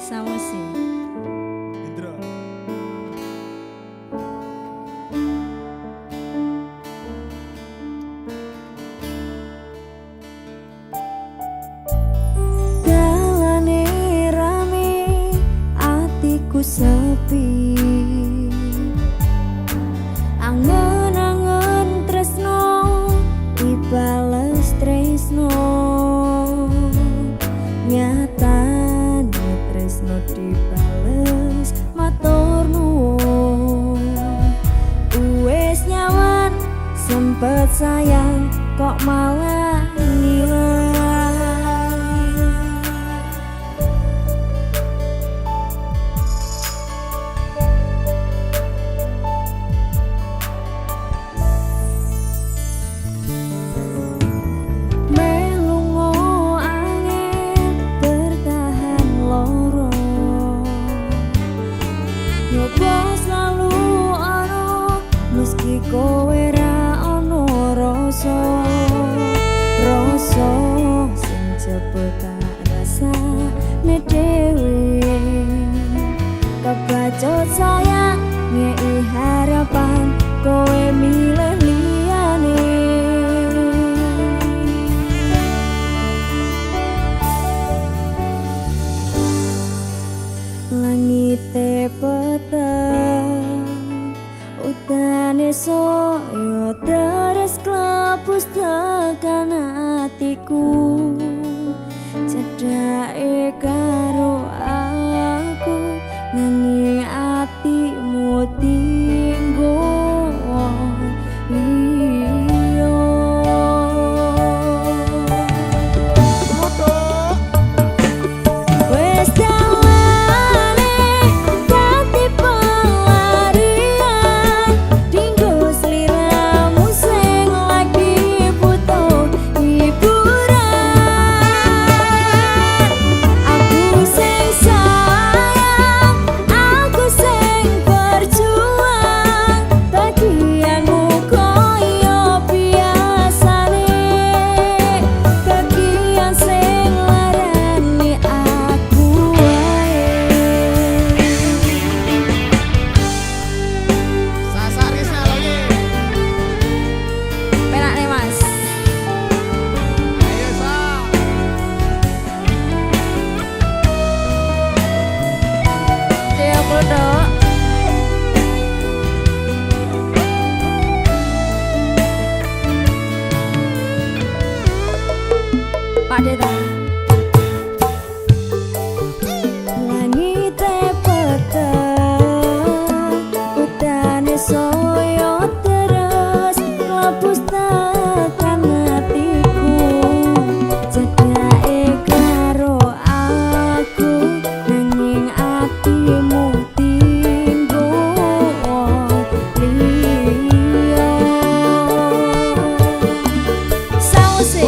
Samusi. Indra. Dalane rame, atiku sepi. Angen-angen tresno, dibales tresno. Nyatane tresno dibales matur nuwun. Wis nyawan sempet sayang kok malah ngilang. Meski kowe ra ono rasa sing cepet tak rasa dhewe kebacut sayang ngei harapan kowe milih liyane. Langite peteng utane soyo deres klapus tekan hatiku. Cedake karo aku nanging atimu tinggo liyo. Wes langite peteng utane soyo terus lapus tekan hatiku. Cedake karo aku nanging atimu tinggo liyo. Sausé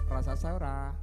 Rasa saura.